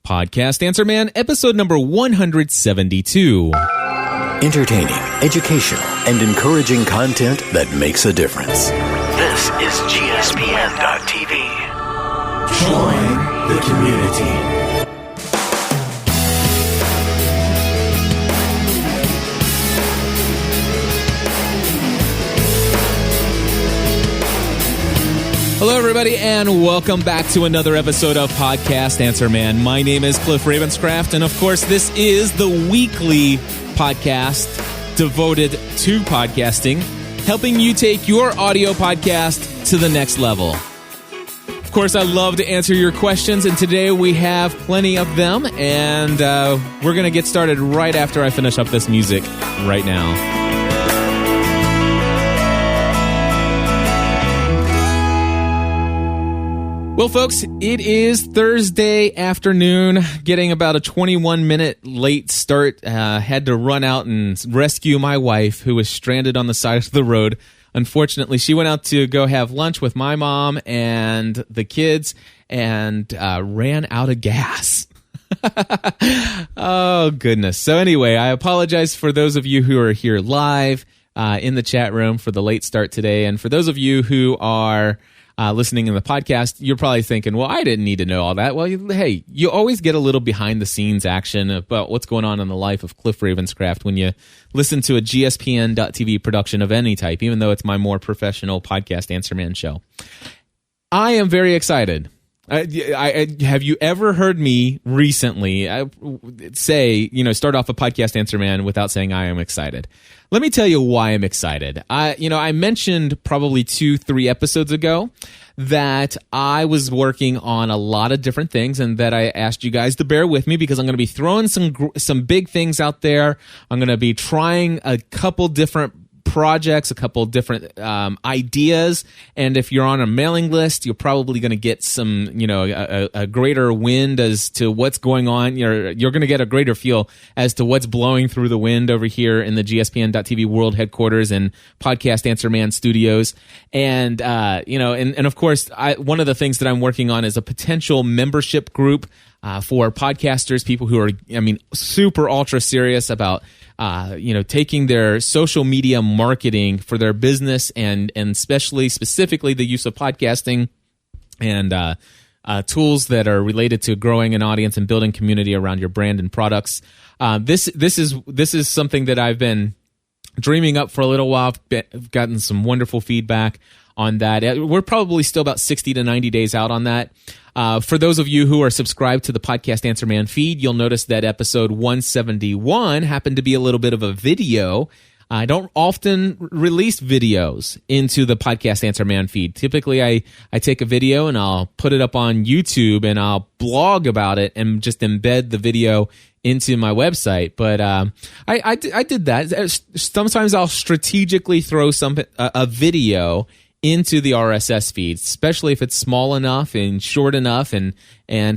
Podcast Answer Man, episode number 172. Entertaining, educational, and encouraging content that makes a difference. This is GSPN.TV. Join the community. Hello, everybody, and welcome back to another episode of Podcast Answer Man. My name is Cliff Ravenscraft, and of course, this is the weekly podcast devoted to podcasting, helping you take your audio podcast to the next level. Of course, I love to answer your questions, and today we have plenty of them, and we're going to get started right after I finish up this music right now. Well, folks, it is Thursday afternoon, getting about a 21-minute late start. Had to run out and rescue my wife, who was stranded on the side of the road. Unfortunately, she went out to go have lunch with my mom and the kids and ran out of gas. Oh, goodness. So anyway, I apologize for those of you who are here live in the chat room for the late start today. And for those of you who are listening in the podcast, you're probably thinking, well, I didn't need to know all that. Well, hey, you always get a little behind-the-scenes action about what's going on in the life of Cliff Ravenscraft when you listen to a GSPN.TV production of any type, even though it's my more professional Podcast Answer Man show. I am very excited. Have you ever heard me recently start off a Podcast Answer Man without saying I am excited? Let me tell you why I'm excited. I mentioned probably 2-3 episodes ago that I was working on a lot of different things and that I asked you guys to bear with me because I'm going to be throwing some big things out there. I'm going to be trying a couple different projects, a couple different ideas, and if you're on a mailing list, you're probably going to get some, a greater wind as to what's going on. You're going to get a greater feel as to what's blowing through the wind over here in the GSPN.TV World Headquarters and Podcast Answer Man Studios. And and of course, one of the things that I'm working on is a potential membership group for podcasters, people who are, super ultra serious about taking their social media marketing for their business and specifically the use of podcasting and tools that are related to growing an audience and building community around your brand and products. This is something that I've been dreaming up for a little while. I've gotten some wonderful feedback on that. We're probably still about 60 to 90 days out on that. For those of you who are subscribed to the Podcast Answer Man feed, you'll notice that episode 171 happened to be a little bit of a video. I don't often release videos into the Podcast Answer Man feed. Typically, I take a video and I'll put it up on YouTube and I'll blog about it and just embed the video into my website. But I did that. Sometimes I'll strategically throw a video into the RSS feed, especially if it's small enough and short enough and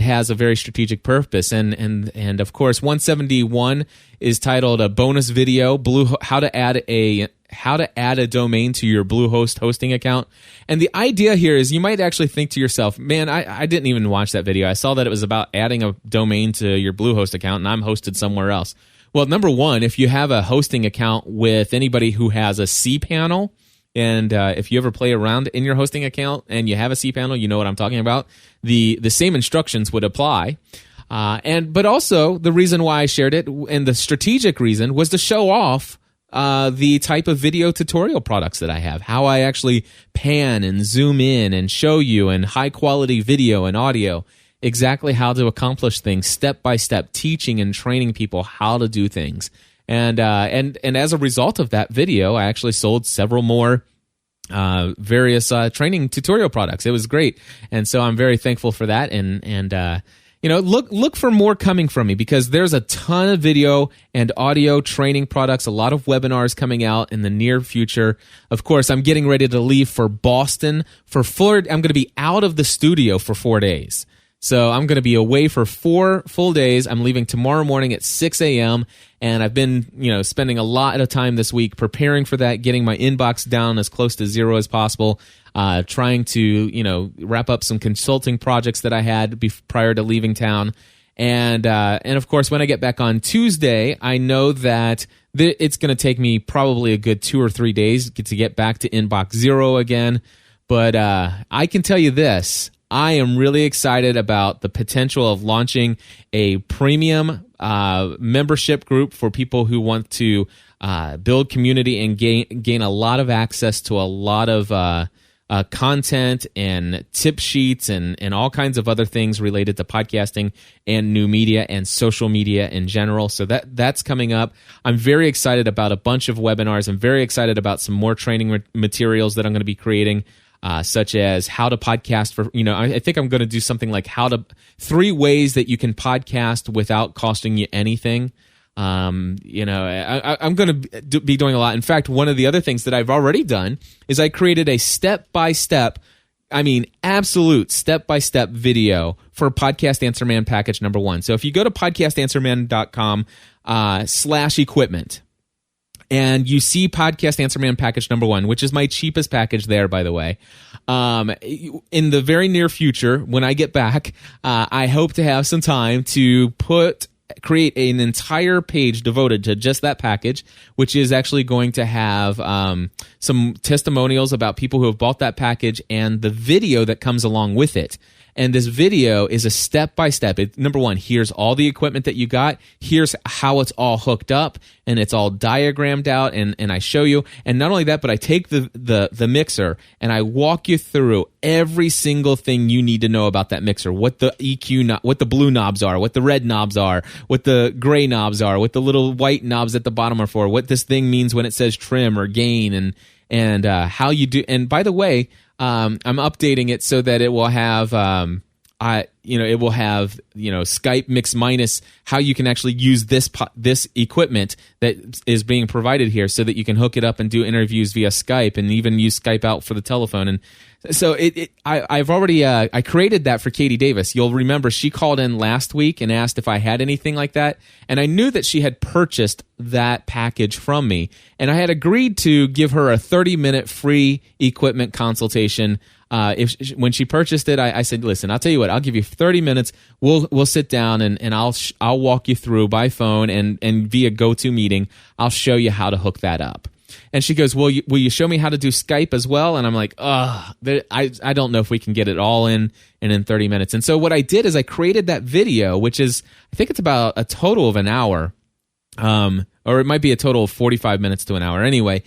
has a very strategic purpose. And of course, 171 is titled a bonus video, how to add a domain to your Bluehost hosting account. And the idea here is you might actually think to yourself, man, I didn't even watch that video. I saw that it was about adding a domain to your Bluehost account and I'm hosted somewhere else. Well, number one, if you have a hosting account with anybody who has a cPanel, and if you ever play around in your hosting account and you have a cPanel, you know what I'm talking about. The same instructions would apply. But also the reason why I shared it and the strategic reason was to show off the type of video tutorial products that I have, how I actually pan and zoom in and show you in high quality video and audio exactly how to accomplish things step by step, teaching and training people how to do things. And as a result of that video, I actually sold several more various training tutorial products. It was great, and so I'm very thankful for that. And look for more coming from me because there's a ton of video and audio training products. A lot of webinars coming out in the near future. Of course, I'm getting ready to leave for Boston for 4. I'm going to be out of the studio for 4 days. So I'm going to be away for 4 full days. I'm leaving tomorrow morning at 6 a.m. And I've been, spending a lot of time this week preparing for that, getting my inbox down as close to zero as possible, trying to, wrap up some consulting projects that I had prior to leaving town. And of course, when I get back on Tuesday, I know that it's going to take me probably a good 2 or 3 days to get back to inbox zero again. But I can tell you this. I am really excited about the potential of launching a premium membership group for people who want to build community and gain a lot of access to a lot of content and tip sheets and all kinds of other things related to podcasting and new media and social media in general. So that's coming up. I'm very excited about a bunch of webinars. I'm very excited about some more training materials that I'm going to be creating. Such as how to podcast for, I think I'm going to do something like 3 ways that you can podcast without costing you anything. I'm going to be doing a lot. In fact, one of the other things that I've already done is I created a step-by-step, absolute step-by-step video for Podcast Answer Man package number 1. So if you go to podcastanswerman.com/equipment, and you see Podcast Answer Man package number 1, which is my cheapest package there, by the way. In the very near future, when I get back, I hope to have some time to create an entire page devoted to just that package, which is actually going to have some testimonials about people who have bought that package and the video that comes along with it. And this video is a step-by-step. Number 1, here's all the equipment that you got. Here's how it's all hooked up, and it's all diagrammed out, and I show you. And not only that, but I take the mixer, and I walk you through every single thing you need to know about that mixer. What the EQ, what the blue knobs are, what the red knobs are, what the gray knobs are, what the little white knobs at the bottom are for, what this thing means when it says trim or gain, and how you do. And by the way, I'm updating it so that it will have, Skype mix minus, how you can actually use this equipment that is being provided here, so that you can hook it up and do interviews via Skype and even use Skype out for the telephone. And so I've already I created that for Katie Davis. You'll remember she called in last week and asked if I had anything like that, and I knew that she had purchased that package from me, and I had agreed to give her a 30-minute free equipment consultation. When she purchased it, I said, listen, I'll tell you what, I'll give you 30 minutes. We'll sit down and I'll walk you through by phone and via GoToMeeting. I'll show you how to hook that up. And she goes, will you show me how to do Skype as well? And I'm like, I don't know if we can get it all in 30 minutes. And so what I did is I created that video, which is, I think it's about a total of an hour, or it might be a total of 45 minutes to an hour. Anyway,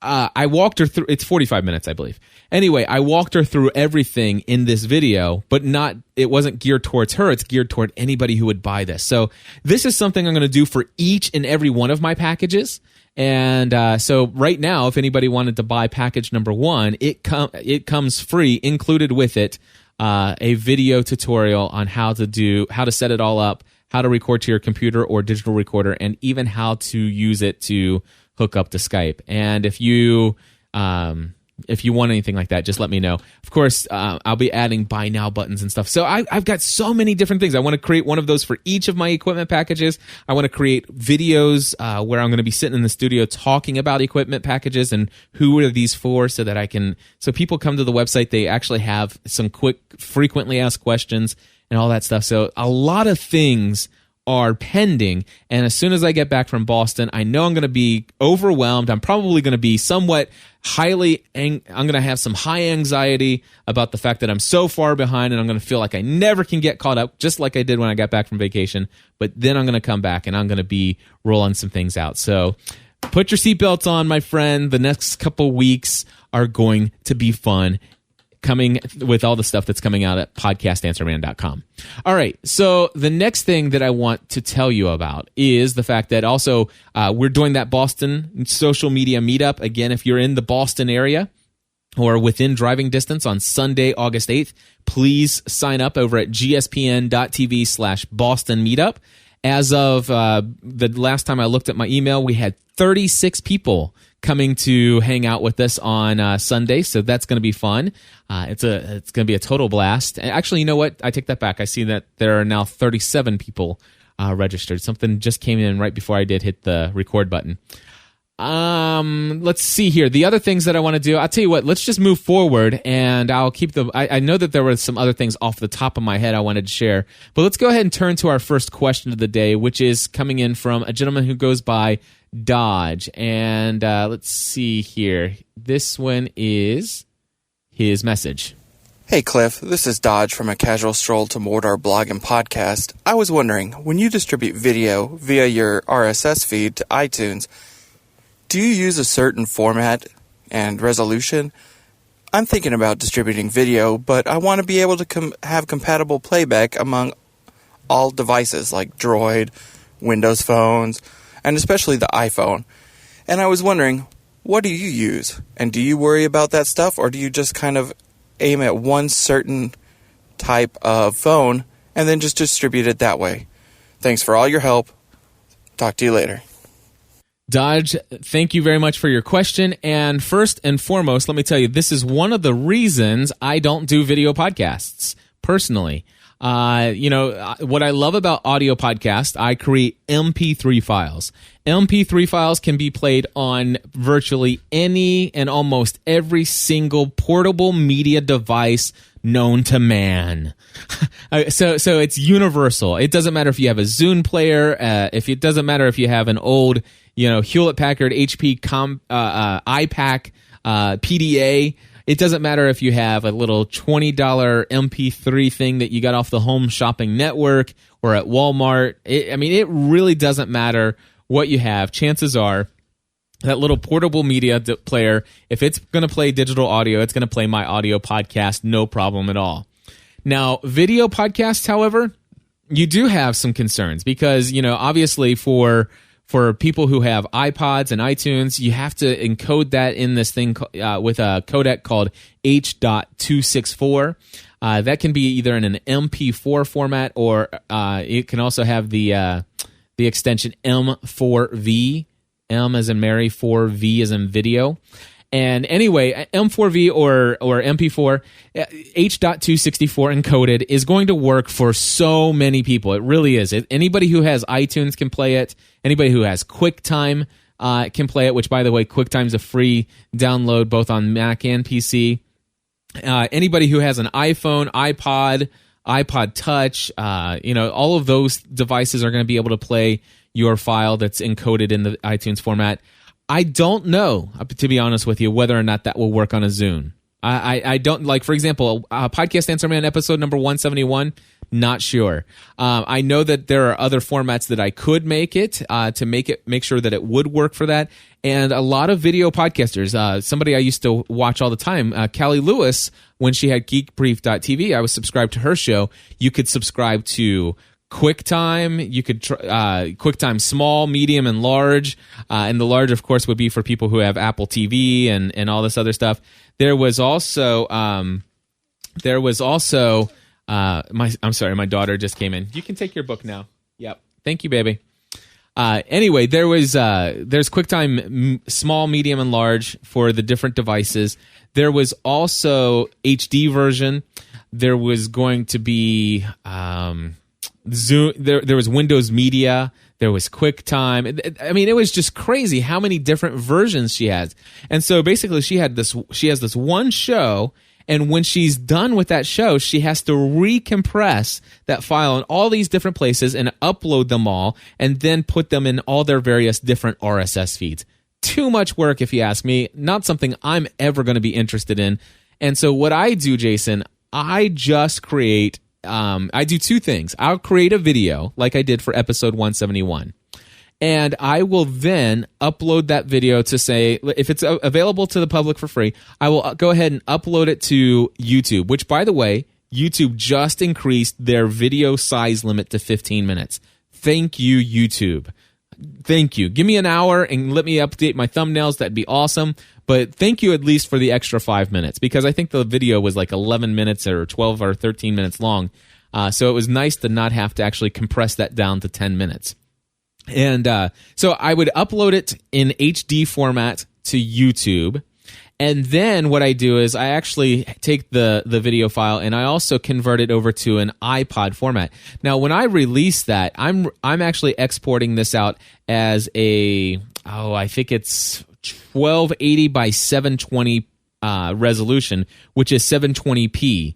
I walked her through, it's 45 minutes, I believe. Anyway, I walked her through everything in this video, but it wasn't geared towards her. It's geared toward anybody who would buy this. So this is something I'm going to do for each and every one of my packages. And so right now, if anybody wanted to buy package number 1, it comes free, included with it, a video tutorial on how to set it all up, how to record to your computer or digital recorder, and even how to use it to hook up to Skype. And if you want anything like that, just let me know. Of course, I'll be adding buy now buttons and stuff. So I've got so many different things. I want to create one of those for each of my equipment packages. I want to create videos where I'm going to be sitting in the studio talking about equipment packages and who are these for, so people come to the website, they actually have some quick, frequently asked questions and all that stuff. So a lot of things are pending, and as soon as I get back from Boston, I know I'm going to be overwhelmed. I'm probably going to be somewhat I'm going to have some high anxiety about the fact that I'm so far behind, and I'm going to feel like I never can get caught up, just like I did when I got back from vacation. But then I'm going to come back, and I'm going to be rolling some things out. So put your seatbelts on, my friend. The next couple weeks are going to be fun, coming with all the stuff that's coming out at podcastanswerman.com. All right, so the next thing that I want to tell you about is the fact that also we're doing that Boston social media meetup. Again, if you're in the Boston area or within driving distance on Sunday, August 8th, please sign up over at gspn.tv/Boston meetup. As of the last time I looked at my email, we had 36 people coming to hang out with us on Sunday, so that's going to be fun. It's going to be a total blast. Actually, you know what? I take that back. I see that there are now 37 people registered. Something just came in right before I did hit the record button. Let's see here. The other things that I want to do, I'll tell you what, let's just move forward and I'll keep I know that there were some other things off the top of my head I wanted to share, but let's go ahead and turn to our first question of the day, which is coming in from a gentleman who goes by Dodge. And let's see here. This one is his message. Hey Cliff, this is Dodge from A Casual Stroll to Mordor blog and podcast. I was wondering, when you distribute video via your RSS feed to iTunes, do you use a certain format and resolution? I'm thinking about distributing video, but I want to be able to have compatible playback among all devices like Droid, Windows phones, and especially the iPhone. And I was wondering, what do you use? And do you worry about that stuff, or do you just kind of aim at one certain type of phone and then just distribute it that way? Thanks for all your help. Talk to you later. Dodge, thank you very much for your question. And first and foremost, let me tell you, this is one of the reasons I don't do video podcasts personally. What I love about audio podcasts, I create MP3 files. MP3 files can be played on virtually any and almost every single portable media device known to man. So it's universal. It doesn't matter if you have a Zune player, it doesn't matter if you have an old, Hewlett-Packard HP iPac PDA. It doesn't matter if you have a little $20 MP3 thing that you got off the Home Shopping Network or at Walmart. It really doesn't matter what you have. Chances are that little portable media player, if it's going to play digital audio, it's going to play my audio podcast, no problem at all. Now, video podcasts, however, you do have some concerns because, obviously for people who have iPods and iTunes, you have to encode that in this thing with a codec called H.264. That can be either in an MP4 format or it can also have the extension M4V, M as in Mary, 4V as in video. And anyway, M4V or MP4, H.264 encoded is going to work for so many people. It really is. Anybody who has iTunes can play it. Anybody who has QuickTime can play it, which, by the way, QuickTime's a free download both on Mac and PC. Anybody who has an iPhone, iPod Touch, all of those devices are going to be able to play your file that's encoded in the iTunes format. I don't know, to be honest with you, whether or not that will work on a Zune. I don't, like, for example, Podcast Answer Man episode number 171, not sure. I know that there are other formats that I could make it to make sure that it would work for that. And a lot of video podcasters, somebody I used to watch all the time, Callie Lewis, when she had geekbrief.tv, I was subscribed to her show. You could subscribe to QuickTime. You could QuickTime small, medium, and large. And the large, of course, would be for people who have Apple TV and all this other stuff. There was also I'm sorry, my daughter just came in. You can take your book now. Yep. Thank you, baby. Anyway, there's QuickTime small, medium, and large for the different devices. There was also HD version. There was going to be Zoom. There was Windows Media. There was QuickTime. It was just crazy how many different versions she has. And so basically, she has this one show. And when she's done with that show, she has to recompress that file in all these different places and upload them all and then put them in all their various different RSS feeds. Too much work, if you ask me. Not something I'm ever going to be interested in. And so what I do, Jason, I just create, I do two things. I'll create a video like I did for episode 171. And I will then upload that video to say, if it's available to the public for free, I will go ahead and upload it to YouTube, which, by the way, YouTube just increased their video size limit to 15 minutes. Thank you, YouTube. Thank you. Give me an hour and let me update my thumbnails. That'd be awesome. But thank you at least for the extra 5 minutes, because I think the video was like 11 minutes or 12 or 13 minutes long. So it was nice to not have to actually compress that down to 10 minutes. And so I would upload it in HD format to YouTube, And then what I do is I actually take the video file and I also convert it over to an iPod format. Now, when I release that, I'm actually exporting this out as I think it's 1280 by 720 resolution, which is 720p,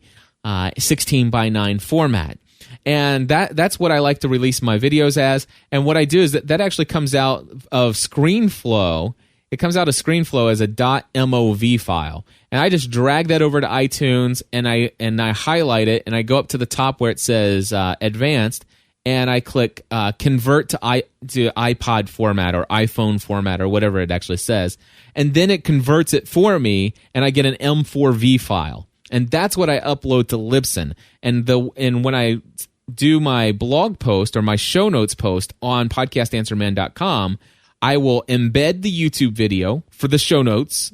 16 by 9 format. And that's what I like to release my videos as. And what I do is that actually comes out of ScreenFlow. It comes out of ScreenFlow as a .mov file, and I just drag that over to iTunes, and I highlight it, and I go up to the top where it says Advanced, and I click Convert to iPod format or iPhone format or whatever it actually says, and then it converts it for me, and I get an M4V file, and that's what I upload to Libsyn. And when I do my blog post or my show notes post on podcastanswerman.com, I will embed the YouTube video for the show notes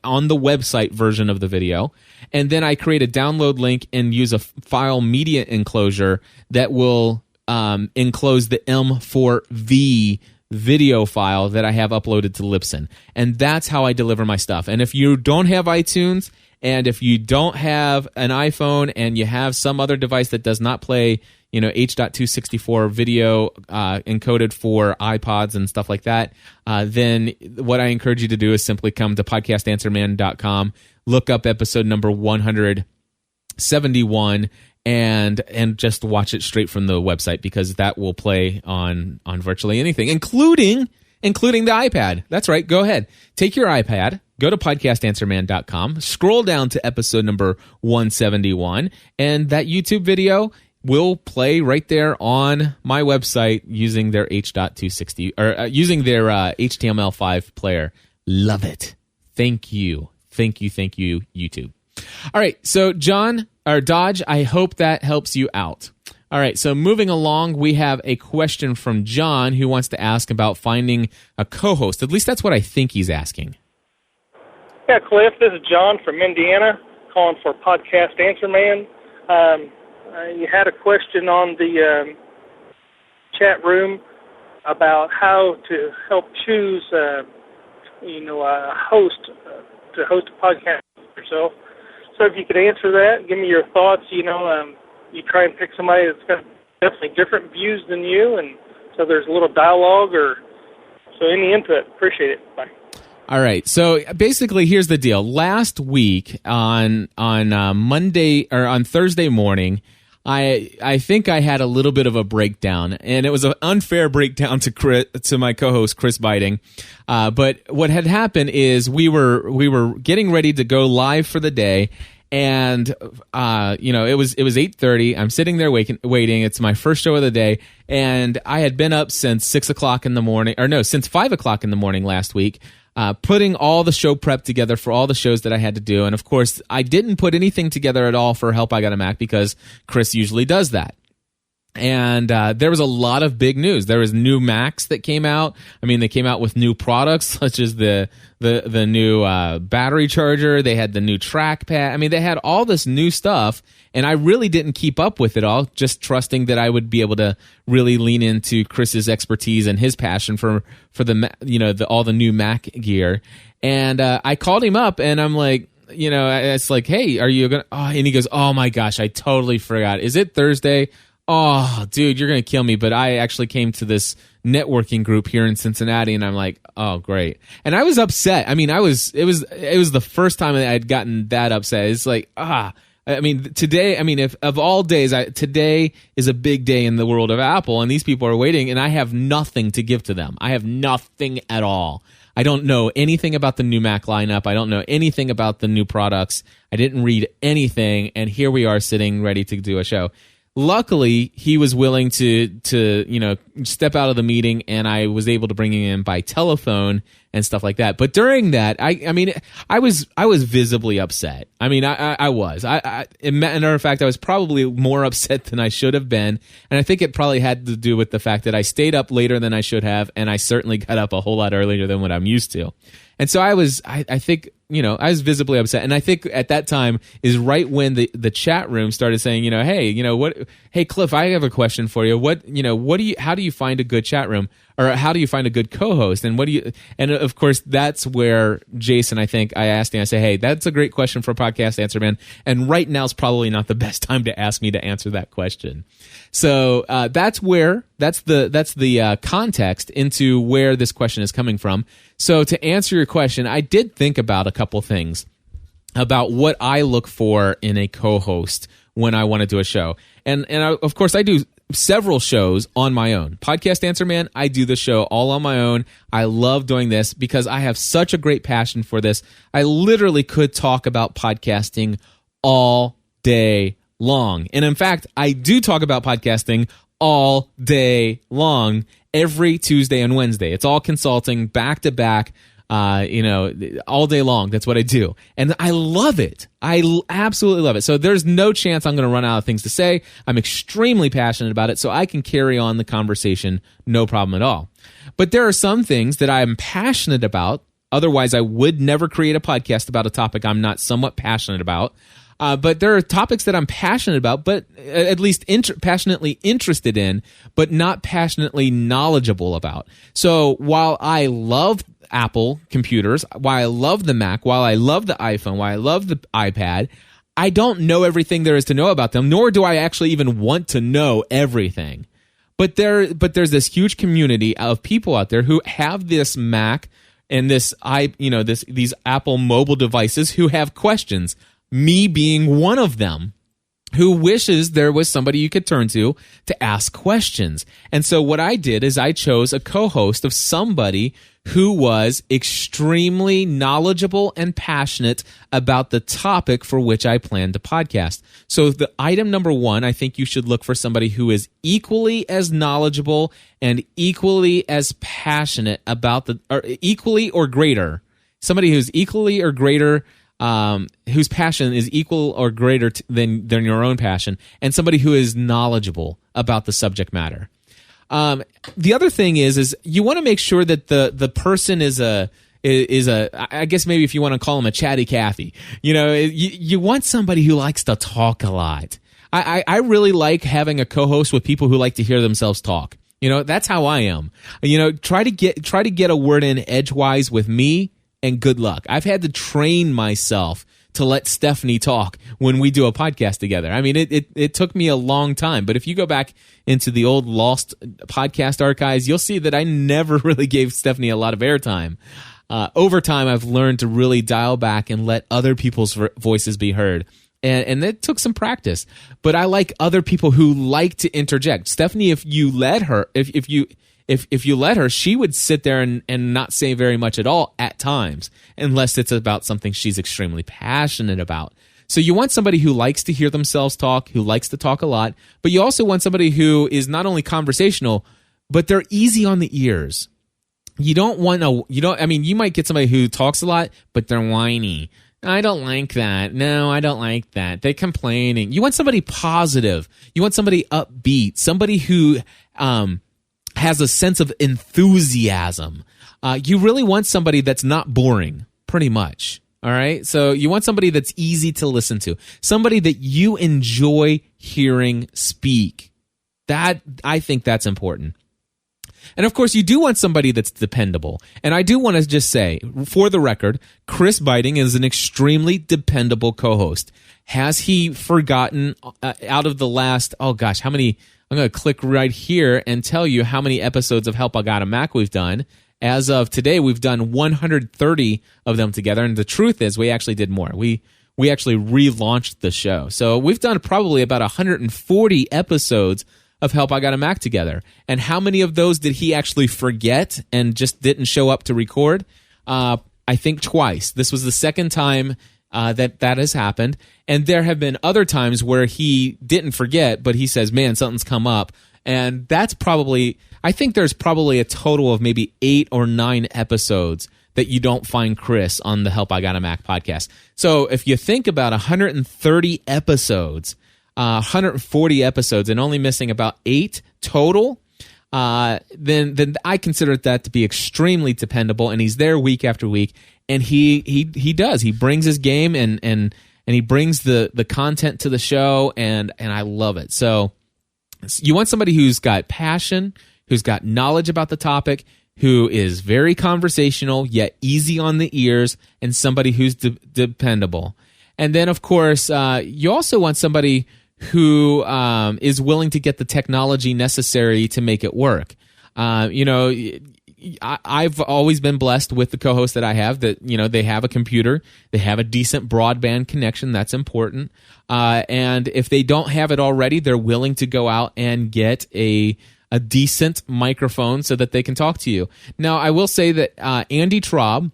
on the website version of the video, and then I create a download link and use a file media enclosure that will enclose the M4V video file that I have uploaded to Libsyn. And that's how I deliver my stuff. And if you don't have iTunes, and if you don't have an iPhone and you have some other device that does not play H.264 video encoded for iPods and stuff like that, then what I encourage you to do is simply come to podcastanswerman.com, look up episode number 171, and just watch it straight from the website, because that will play on virtually anything, including the iPad. That's right. Go ahead. Take your iPad, go to podcastanswerman.com, scroll down to episode number 171, and that YouTube video will play right there on my website using their H.260 or using their HTML5 player. Love it. Thank you, YouTube. All right, so Dodge, I hope that helps you out. All right, so moving along, we have a question from John who wants to ask about finding a co-host. At least that's what I think he's asking. Yeah, Cliff, this is John from Indiana, calling for Podcast Answer Man. You had a question on the chat room about how to help choose, a host to host a podcast yourself. So if you could answer that, give me your thoughts. You try and pick somebody that's got definitely different views than you, and so there's a little dialogue. So any input, appreciate it. Bye. All right. So basically, here's the deal. Last week on Monday or on Thursday morning, I think I had a little bit of a breakdown, and it was an unfair breakdown to my co-host Chris Biding. But what had happened is we were getting ready to go live for the day, and it was 8:30. I'm sitting there waiting. It's my first show of the day, and I had been up since 6 o'clock in the morning, since 5 o'clock in the morning last week. Putting all the show prep together for all the shows that I had to do. And of course, I didn't put anything together at all for Help I Got a Mac, because Chris usually does that. And there was a lot of big news. There was new Macs that came out. I mean, they came out with new products, such as the new battery charger. They had the new trackpad. I mean, they had all this new stuff, and I really didn't keep up with it all, just trusting that I would be able to really lean into Chris's expertise and his passion for all the new Mac gear. And I called him up, and I'm like, it's like, hey, are you gonna? Oh, and he goes, oh my gosh, I totally forgot. Is it Thursday? Oh, dude, you're going to kill me. But I actually came to this networking group here in Cincinnati, and I'm like, oh, great. And I was upset. I mean, it was the first time that I had gotten that upset. It's like, today, if of all days, today is a big day in the world of Apple, and these people are waiting, and I have nothing to give to them. I have nothing at all. I don't know anything about the new Mac lineup. I don't know anything about the new products. I didn't read anything, and here we are sitting ready to do a show. Luckily, he was willing to step out of the meeting, and I was able to bring him in by telephone and stuff like that. But during that, I was visibly upset. I mean, I was. As a matter of fact, I was probably more upset than I should have been, and I think it probably had to do with the fact that I stayed up later than I should have, and I certainly got up a whole lot earlier than what I'm used to. And so I was visibly upset. And I think at that time is right when the chat room started saying, hey, Cliff, I have a question for you. How do you find a good chat room, or how do you find a good co-host? And and of course, that's where Jason, I asked him, I say, hey, that's a great question for a podcast answer, man. And right now is probably not the best time to ask me to answer that question. So that's the context into where this question is coming from. So to answer your question, I did think about a couple things about what I look for in a co-host when I want to do a show. And of course, I do several shows on my own. Podcast Answer Man, I do the show all on my own. I love doing this because I have such a great passion for this. I literally could talk about podcasting all day long. And in fact, I do talk about podcasting all day long, every Tuesday and Wednesday. It's all consulting, back to back, all day long. That's what I do. And I love it. I absolutely love it. So there's no chance I'm going to run out of things to say. I'm extremely passionate about it, so I can carry on the conversation, no problem at all. But there are some things that I'm passionate about. Otherwise, I would never create a podcast about a topic I'm not somewhat passionate about. But there are topics that I'm passionate about, but at least passionately interested in, but not passionately knowledgeable about. So while I love Apple computers, while I love the Mac, while I love the iPhone, while I love the iPad, I don't know everything there is to know about them, nor do I actually even want to know everything. But there's this huge community of people out there who have this Mac and these Apple mobile devices who have questions. Me being one of them, who wishes there was somebody you could turn to ask questions. And so what I did is I chose a co-host of somebody who was extremely knowledgeable and passionate about the topic for which I plan to podcast. So the item number one, I think you should look for somebody who is equally as knowledgeable and equally as passionate about equally or greater. Somebody who's equally or greater, whose passion is equal or greater than your own passion, and somebody who is knowledgeable about the subject matter. The other thing is you want to make sure that the person is a I guess maybe if you want to call him a chatty Cathy, you want somebody who likes to talk a lot. I really like having a co-host with people who like to hear themselves talk. That's how I am. Try to get a word in edgewise with me, and good luck. I've had to train myself to let Stephanie talk when we do a podcast together. I mean, it took me a long time, but if you go back into the old lost podcast archives, you'll see that I never really gave Stephanie a lot of airtime. Over time, I've learned to really dial back and let other people's voices be heard. And it took some practice, but I like other people who like to interject. Stephanie, if you let her, if you let her, she would sit there and not say very much at all at times, unless it's about something she's extremely passionate about. So you want somebody who likes to hear themselves talk, who likes to talk a lot, but you also want somebody who is not only conversational, but they're easy on the ears. You might get somebody who talks a lot, but they're whiny. I don't like that. No, I don't like that. They're complaining. You want somebody positive. You want somebody upbeat, somebody who, has a sense of enthusiasm. You really want somebody that's not boring, pretty much. All right? So you want somebody that's easy to listen to, somebody that you enjoy hearing speak. I think that's important. And of course, you do want somebody that's dependable. And I do want to just say, for the record, Chris Beiting is an extremely dependable co-host. Has he forgotten out of the last, how many? I'm going to click right here and tell you how many episodes of Help I Got a Mac we've done. As of today, we've done 130 of them together. And the truth is, we actually did more. We actually relaunched the show. So we've done probably about 140 episodes of Help I Got a Mac together. And how many of those did he actually forget and just didn't show up to record? I think twice. This was the second time that has happened. And there have been other times where he didn't forget, but he says, man, something's come up. And I think there's probably a total of maybe 8 or 9 episodes that you don't find Chris on the Help I Got a Mac podcast. So if you think about 130 episodes, 140 episodes, and only missing about 8 total, then I consider that to be extremely dependable, and he's there week after week. And he does. He brings his game and he brings the content to the show, and I love it. So you want somebody who's got passion, who's got knowledge about the topic, who is very conversational yet easy on the ears, and somebody who's dependable. And then, of course, you also want somebody who is willing to get the technology necessary to make it work. I've always been blessed with the co-host that I have that, they have a computer, they have a decent broadband connection. That's important. And if they don't have it already, they're willing to go out and get a decent microphone so that they can talk to you. Now, I will say that Andy Traub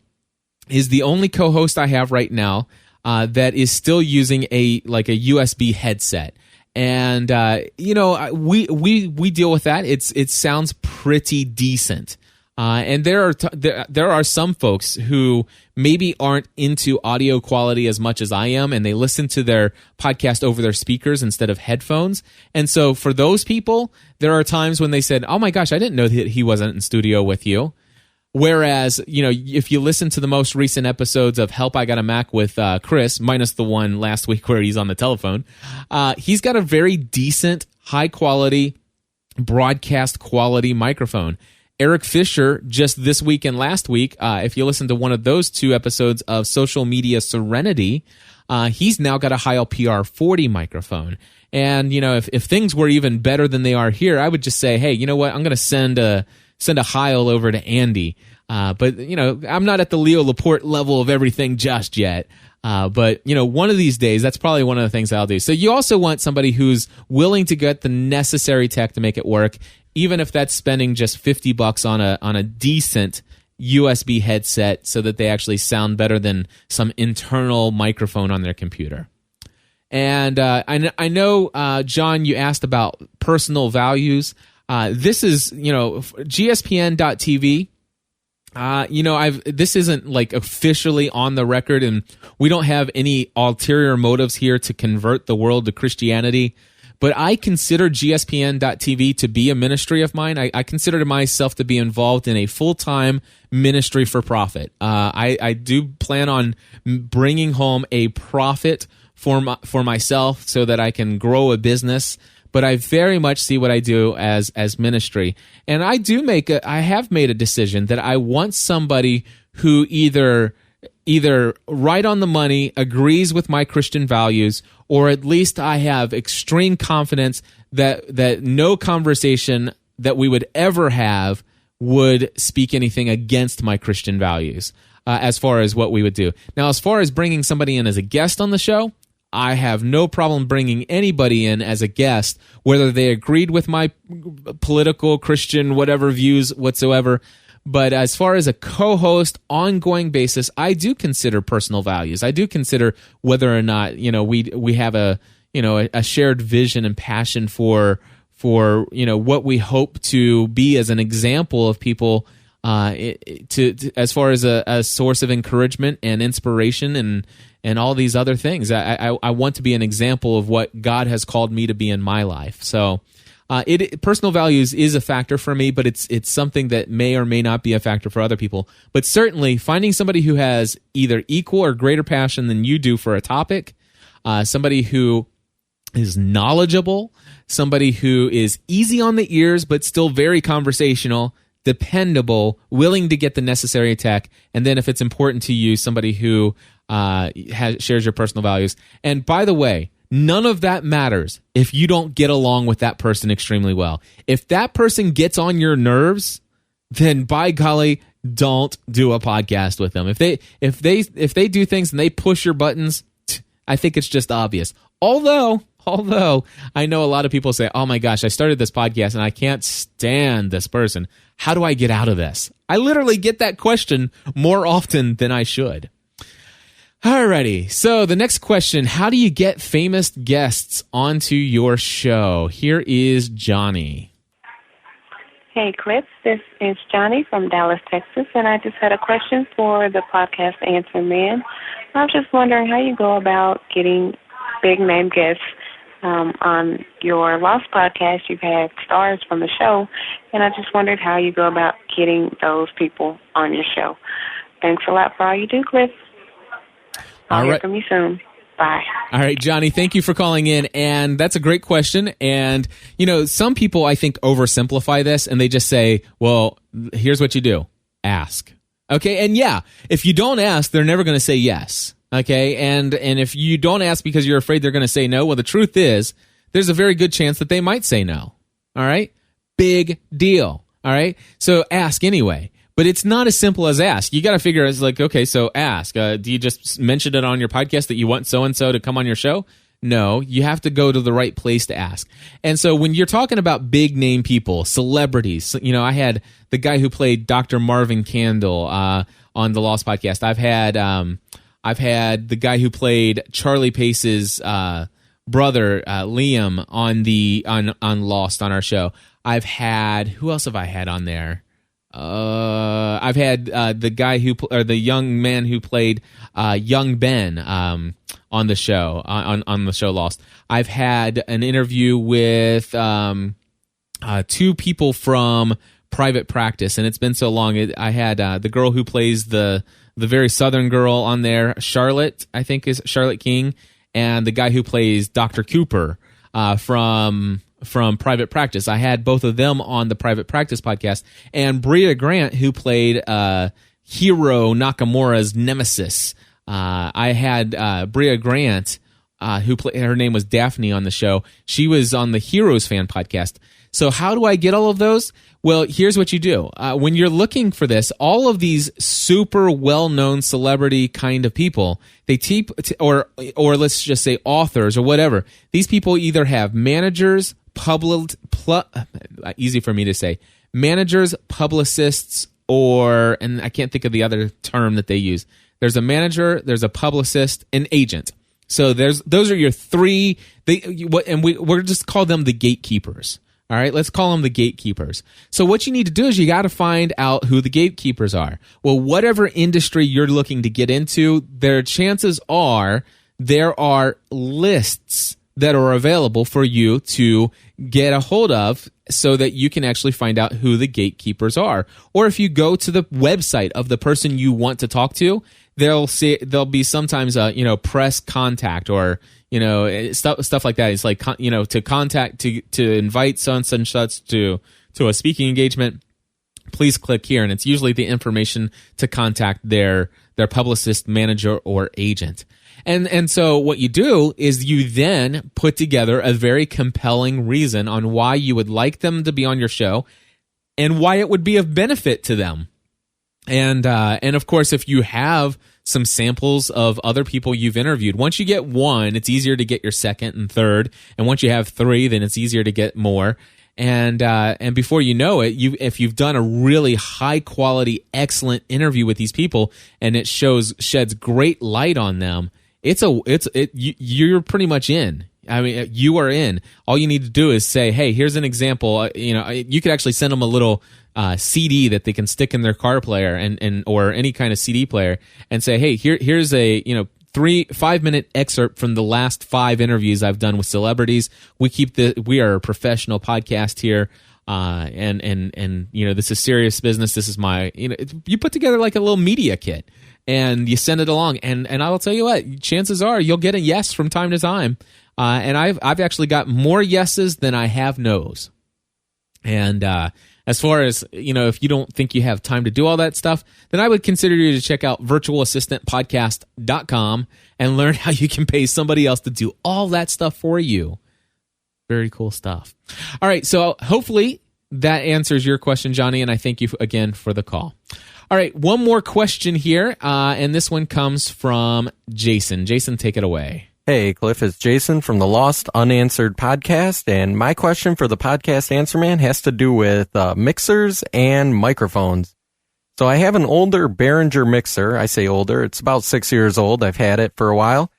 is the only co-host I have right now that is still using a USB headset. And, we deal with that. It sounds pretty decent. And there are some folks who maybe aren't into audio quality as much as I am, and they listen to their podcast over their speakers instead of headphones. And so for those people, there are times when they said, "Oh my gosh, I didn't know that he wasn't in studio with you." Whereas, if you listen to the most recent episodes of Help I Got a Mac with Chris, minus the one last week where he's on the telephone, he's got a very decent, high quality, broadcast quality microphone. Eric Fisher, just this week and last week, if you listen to one of those two episodes of Social Media Serenity, he's now got a Heil PR40 microphone. And, if things were even better than they are here, I would just say, hey, you know what? I'm going to send a Heil over to Andy. But I'm not at the Leo Laporte level of everything just yet. But one of these days, that's probably one of the things I'll do. So you also want somebody who's willing to get the necessary tech to make it work, even if that's spending just $50 on a decent USB headset so that they actually sound better than some internal microphone on their computer. And I know, John, you asked about personal values. This is, GSPN.TV. This isn't like officially on the record, and we don't have any ulterior motives here to convert the world to Christianity. But I consider GSPN.TV to be a ministry of mine. I consider myself to be involved in a full-time ministry for profit. I do plan on bringing home a profit for myself so that I can grow a business. But I very much see what I do as ministry. And I have made a decision that I want somebody who either right on the money agrees with my Christian values, or at least I have extreme confidence that no conversation that we would ever have would speak anything against my Christian values as far as what we would do. Now, as far as bringing somebody in as a guest on the show, I have no problem bringing anybody in as a guest, whether they agreed with my political, Christian, whatever views whatsoever. But as far as a co-host, ongoing basis, I do consider personal values. I do consider whether or not we have a shared vision and passion for what we hope to be as an example of people to as far as a source of encouragement and inspiration and all these other things. I want to be an example of what God has called me to be in my life. So personal values is a factor for me, but it's something that may or may not be a factor for other people. But certainly finding somebody who has either equal or greater passion than you do for a topic, somebody who is knowledgeable, somebody who is easy on the ears but still very conversational, dependable, willing to get the necessary tech, and then if it's important to you, somebody who shares your personal values. And by the way, none of that matters if you don't get along with that person extremely well. If that person gets on your nerves, then by golly, don't do a podcast with them. If they do things and they push your buttons, I think it's just obvious. Although I know a lot of people say, "Oh my gosh, I started this podcast and I can't stand this person. How do I get out of this?" I literally get that question more often than I should. Alrighty, so the next question, how do you get famous guests onto your show? Here is Johnny. Hey, Cliff, this is Johnny from Dallas, Texas, and I just had a question for the podcast Answer Man. I was just wondering how you go about getting big-name guests. On your Lost podcast, you've had stars from the show, and I just wondered how you go about getting those people on your show. Thanks a lot for all you do, Cliff. I'll hear from you soon. Bye. All right, Johnny, thank you for calling in, and that's a great question. And, some people, I think, oversimplify this, and they just say, well, here's what you do. Ask. Okay, and yeah, if you don't ask, they're never going to say yes. Okay, and if you don't ask because you're afraid they're going to say no, well, the truth is, there's a very good chance that they might say no. All right? Big deal. All right? So ask anyway. But it's not as simple as ask. You got to figure it's like, okay, so ask. Do you just mention it on your podcast that you want so-and-so to come on your show? No, you have to go to the right place to ask. And so when you're talking about big name people, celebrities, I had the guy who played Dr. Marvin Candle on the Lost podcast. I've had the guy who played Charlie Pace's brother Liam on Lost on our show. I've had, who else have I had on there? I've had the guy the young man who played young Ben on the show on the show Lost. I've had an interview with two people from Private Practice, and it's been so long. I had the girl who plays the very Southern girl on there, Charlotte, I think is Charlotte King, and the guy who plays Dr. Cooper from Private Practice. I had both of them on the Private Practice podcast, and Bria Grant, who played Hiro Nakamura's nemesis. I had Bria Grant, her name was Daphne on the show. She was on the Heroes Fan podcast. So how do I get all of those? Well, here's what you do. When you're looking for this, all of these super well-known celebrity kind of people, or let's just say authors or whatever, these people either have managers, easy for me to say, managers, publicists, and I can't think of the other term that they use. There's a manager, there's a publicist, an agent. So those are your three, we'll just call them the gatekeepers. All right, let's call them the gatekeepers. So what you need to do is you got to find out who the gatekeepers are. Well, whatever industry you're looking to get into, their chances are there are lists that are available for you to get a hold of so that you can actually find out who the gatekeepers are. Or if you go to the website of the person you want to talk to, there'll be sometimes press contact or stuff like that. It's like to contact to invite such and such to a speaking engagement. Please click here, and it's usually the information to contact their publicist, manager, or agent. And so what you do is you then put together a very compelling reason on why you would like them to be on your show and why it would be of benefit to them. And of course, if you have some samples of other people you've interviewed, once you get one, it's easier to get your second and third. And once you have three, then it's easier to get more. And before you know it, if you've done a really high quality, excellent interview with these people, and it sheds great light on them, you're pretty much in. I mean, you are in. All you need to do is say, hey, here's an example. You could actually send them a little CD that they can stick in their car player or any kind of CD player and say, hey, here's a 3-5-minute excerpt from the last 5 interviews I've done with celebrities. We are a professional podcast here. And this is serious business. This is my, you put together like a little media kit and you send it along. And I'll tell you what, chances are you'll get a yes from time to time. And I've actually got more yeses than I have no's. And as far as, if you don't think you have time to do all that stuff, then I would consider you to check out virtualassistantpodcast.com and learn how you can pay somebody else to do all that stuff for you. Very cool stuff. All right, so hopefully that answers your question, Johnny, and I thank you again for the call. All right, one more question here, and this one comes from Jason. Jason, take it away. Hey, Cliff, it's Jason from the Lost Unanswered podcast, and my question for the podcast Answer Man has to do with mixers and microphones. So I have an older Behringer mixer. I say older, it's about 6 years old. I've had it for a while,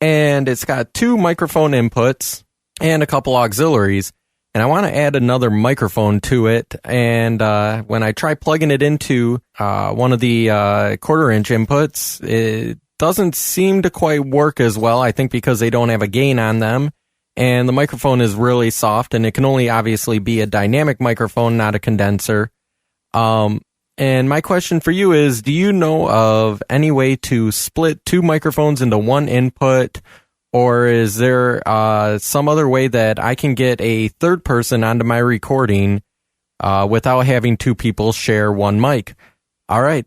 and it's got 2 microphone inputs and a couple auxiliaries, and I want to add another microphone to it. And when I try plugging it into one of the 1/4-inch inputs, it doesn't seem to quite work as well, I think because they don't have a gain on them, and the microphone is really soft, and it can only obviously be a dynamic microphone, not a condenser. And my question for you is, do you know of any way to split 2 microphones into one input, or is there some other way that I can get a third person onto my recording without having two people share one mic. All right.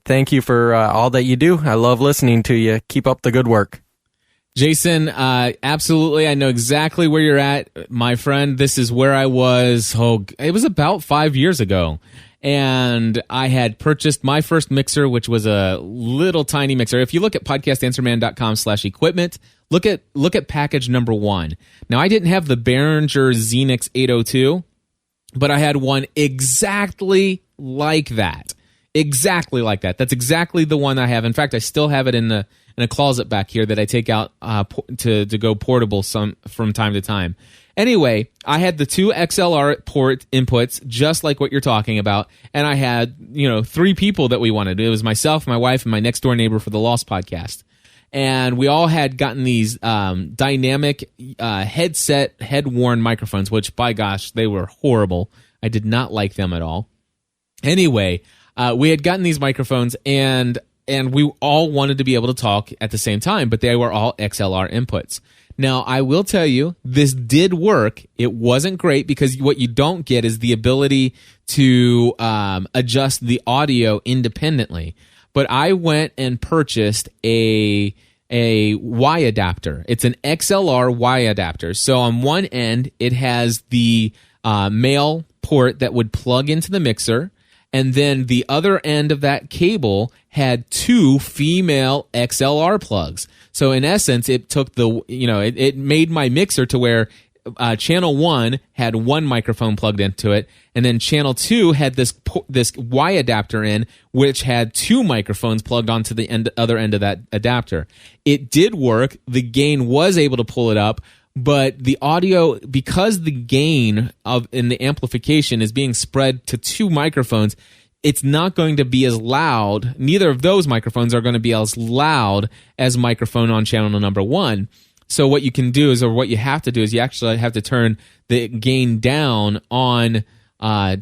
Thank you for all that you do. I love listening to you. Keep up the good work. Jason, absolutely. I know exactly where you're at, my friend. This is where I was. It was about 5 years ago. And I had purchased my first mixer, which was a little tiny mixer. If you look at podcastanswerman.com/equipment, look at package number 1. Now, I didn't have the Behringer Xenix 802, but I had one exactly like that. Exactly like that. That's exactly the one I have. In fact, I still have it in a closet back here that I take out to go portable from time to time. Anyway, I had the 2 XLR port inputs, just like what you're talking about, and I had 3 people that we wanted. It was myself, my wife, and my next door neighbor for the Lost podcast. And we all had gotten these dynamic head-worn microphones, which, by gosh, they were horrible. I did not like them at all. Anyway, we had gotten these microphones, and we all wanted to be able to talk at the same time, but they were all XLR inputs. Now, I will tell you, this did work. It wasn't great because what you don't get is the ability to adjust the audio independently. But I went and purchased a Y adapter. It's an XLR Y adapter. So on one end, it has the male port that would plug into the mixer. And then the other end of that cable had 2 female XLR plugs. So in essence, it took it made my mixer to where channel 1 had 1 microphone plugged into it, and then channel 2 had this Y adapter in, which had 2 microphones plugged onto the other end of that adapter. It did work. The gain was able to pull it up, but the audio, because the gain in the amplification is being spread to 2 microphones, it's not going to be as loud. Neither of those microphones are going to be as loud as microphone on channel number 1. So what you can do is, or what you have to do is, you actually have to turn the gain down on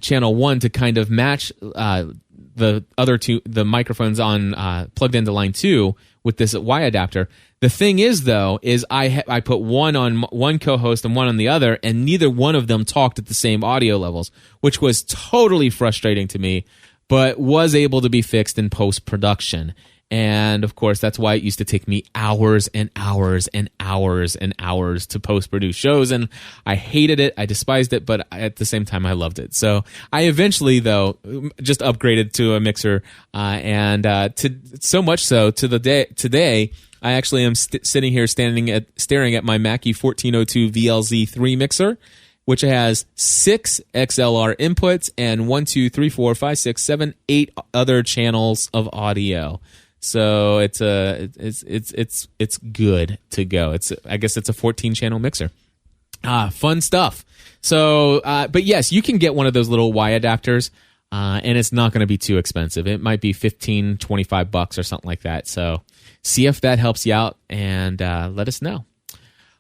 channel 1 to kind of match the other 2, the microphones on plugged into line 2 with this Y adapter. The thing is, though, is I put one on one co-host and one on the other, and neither one of them talked at the same audio levels, which was totally frustrating to me, but was able to be fixed in post-production. And, of course, that's why it used to take me hours and hours and hours and hours to post-produce shows, and I hated it, I despised it, but at the same time, I loved it. So I eventually, though, just upgraded to a mixer, so much so to the day today, I actually am sitting here staring at my Mackie 1402 VLZ3 mixer, which has 6 XLR inputs and 1, 2, 3, 4, 5, 6, 7, 8 other channels of audio. So it's good to go. I guess it's a 14 channel mixer. Fun stuff. So, but yes, you can get one of those little Y adapters, and it's not going to be too expensive. It might be $15, $25 or something like that. So see if that helps you out, and let us know.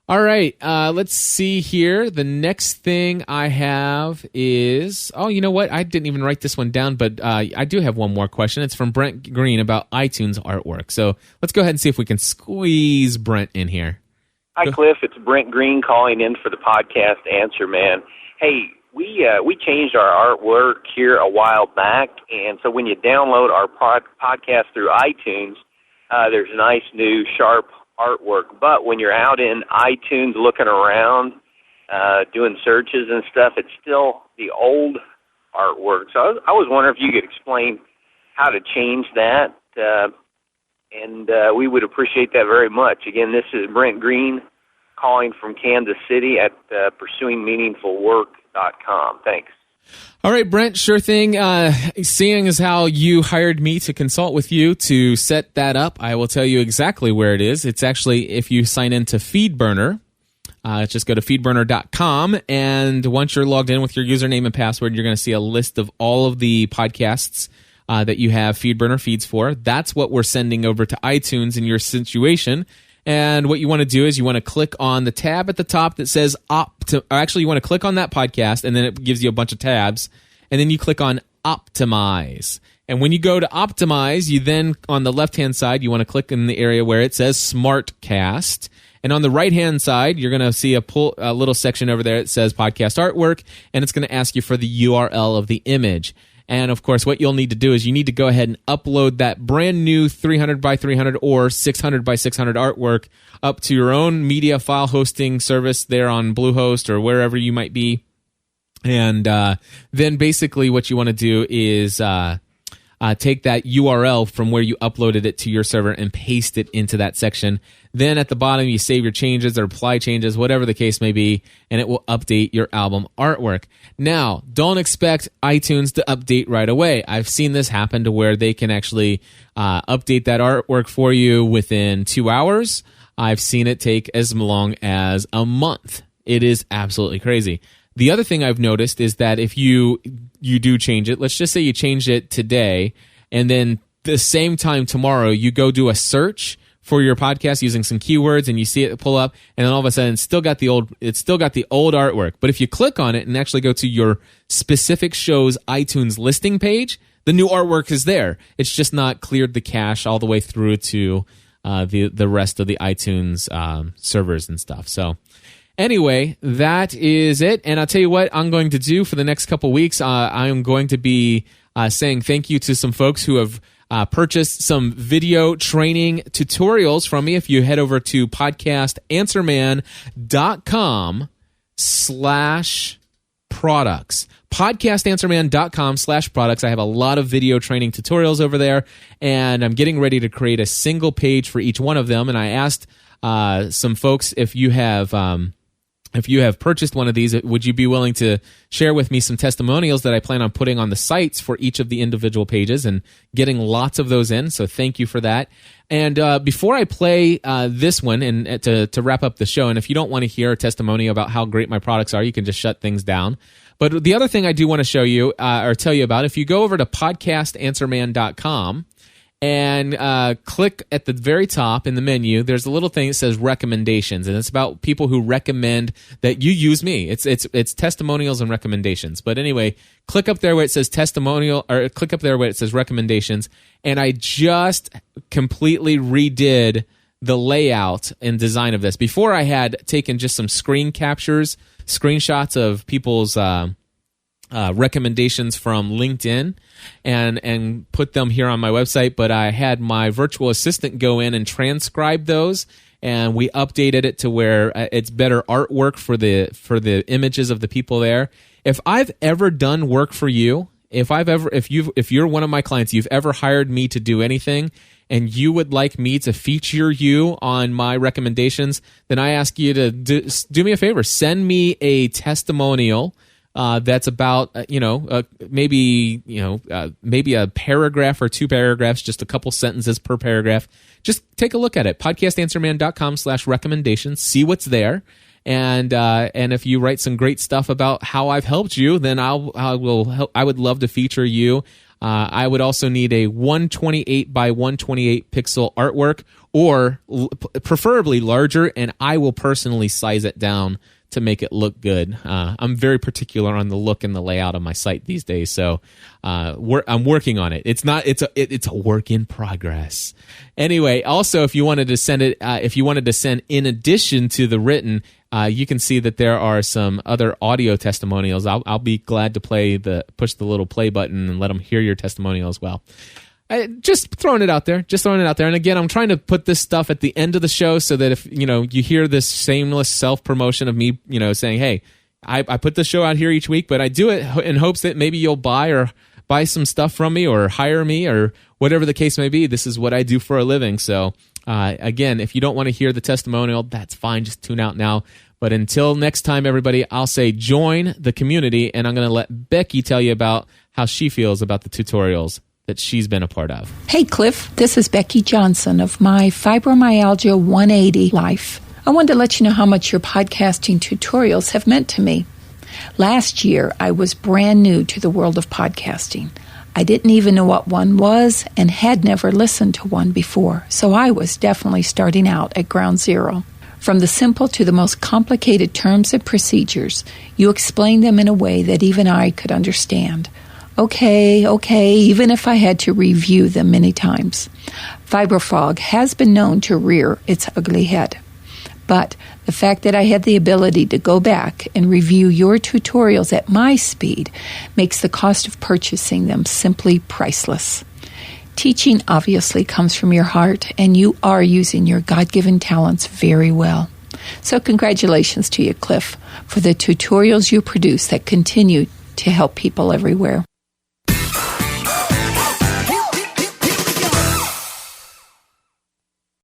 All right, let's see here. The next thing I have is, you know what? I didn't even write this one down, but I do have one more question. It's from Brent Green about iTunes artwork. So let's go ahead and see if we can squeeze Brent in here. Hi, Cliff. It's Brent Green calling in for the podcast Answer Man. Hey, we changed our artwork here a while back, and so when you download our podcast through iTunes, there's a nice new sharp artwork, but when you're out in iTunes looking around, doing searches and stuff, it's still the old artwork. So I was wondering if you could explain how to change that, and we would appreciate that very much. Again, this is Brent Green calling from Kansas City at pursuingmeaningfulwork.com. Thanks. All right, Brent, sure thing. Seeing as how you hired me to consult with you to set that up, I will tell you exactly where it is. It's actually, if you sign into FeedBurner, just go to feedburner.com, and once you're logged in with your username and password, you're going to see a list of all of the podcasts that you have FeedBurner feeds for. That's what we're sending over to iTunes in your situation. And what you want to do is you want to click on the tab at the top that says you want to click on that podcast, and then it gives you a bunch of tabs, and then you click on Optimize. And when you go to Optimize, you then, on the left-hand side, you want to click in the area where it says Smartcast, And on the right-hand side, you're going to see a little section over there that says podcast artwork, and it's going to ask you for the URL of the image. And of course, what you'll need to do is you need to go ahead and upload that brand new 300 by 300 or 600 by 600 artwork up to your own media file hosting service there on Bluehost or wherever you might be. And then basically what you want to do is take that URL from where you uploaded it to your server and paste it into that section. Then at the bottom, you save your changes or apply changes, whatever the case may be, and it will update your album artwork. Now, don't expect iTunes to update right away. I've seen this happen to where they can actually update that artwork for you within 2 hours. I've seen it take as long as a month. It is absolutely crazy. The other thing I've noticed is that if you do change it, let's just say you changed it today, and then the same time tomorrow you go do a search for your podcast using some keywords and you see it pull up, and then all of a sudden it's still got the old artwork. But if you click on it and actually go to your specific show's iTunes listing page, the new artwork is there. It's just not cleared the cache all the way through to the rest of the iTunes servers and stuff. So anyway, that is it. And I'll tell you what I'm going to do for the next couple weeks. I am going to be saying thank you to some folks who have purchased some video training tutorials from me. If you head over to podcastanswerman.com/products, podcastanswerman.com/products. I have a lot of video training tutorials over there, and I'm getting ready to create a single page for each one of them. And I asked some folks if you have purchased one of these, would you be willing to share with me some testimonials that I plan on putting on the sites for each of the individual pages and getting lots of those in? So thank you for that. And before I play this one and to wrap up the show, and if you don't want to hear a testimony about how great my products are, you can just shut things down. But the other thing I do want to show you or tell you about, if you go over to podcastanswerman.com and click at the very top in the menu, there's a little thing that says recommendations, and it's about people who recommend that you use me. It's testimonials and recommendations. But anyway, click up there where it says testimonial, or click up there where it says recommendations, and I just completely redid the layout and design of this. Before, I had taken just some screenshots of people's recommendations from LinkedIn and put them here on my website, but I had my virtual assistant go in and transcribe those, and we updated it to where it's better artwork for the images of the people there. If I've ever done work for you, if you're one of my clients, you've ever hired me to do anything, and you would like me to feature you on my recommendations, then I ask you to do me a favor. Send me a testimonial that's about maybe a paragraph or 2 paragraphs, just a couple sentences per paragraph. Just take a look at it. podcastanswerman.com/recommendations. See what's there, and if you write some great stuff about how I've helped you, then I would love to feature you. I would also need a 128 by 128 pixel artwork, or preferably larger, and I will personally size it down to make it look good. I'm very particular on the look and the layout of my site these days, so I'm working on it. It's a work in progress. Anyway, also if you wanted to send in addition to the written, you can see that there are some other audio testimonials. I'll be glad to push the little play button and let them hear your testimonial as well. Just throwing it out there. And again, I'm trying to put this stuff at the end of the show so that if you hear this shameless self-promotion of me, saying, hey, I put the show out here each week, but I do it in hopes that maybe you'll buy some stuff from me or hire me or whatever the case may be. This is what I do for a living. So again, if you don't want to hear the testimonial, that's fine. Just tune out now. But until next time, everybody, I'll say join the community, and I'm going to let Becky tell you about how she feels about the tutorials that she's been a part of. Hey, Cliff. This is Becky Johnson of my Fibromyalgia 180 Life. I wanted to let you know how much your podcasting tutorials have meant to me. Last year, I was brand new to the world of podcasting. I didn't even know what one was and had never listened to one before, so I was definitely starting out at ground zero. From the simple to the most complicated terms and procedures, you explained them in a way that even I could understand. Okay, even if I had to review them many times. FibroFrog has been known to rear its ugly head. But the fact that I had the ability to go back and review your tutorials at my speed makes the cost of purchasing them simply priceless. Teaching obviously comes from your heart, and you are using your God-given talents very well. So congratulations to you, Cliff, for the tutorials you produce that continue to help people everywhere.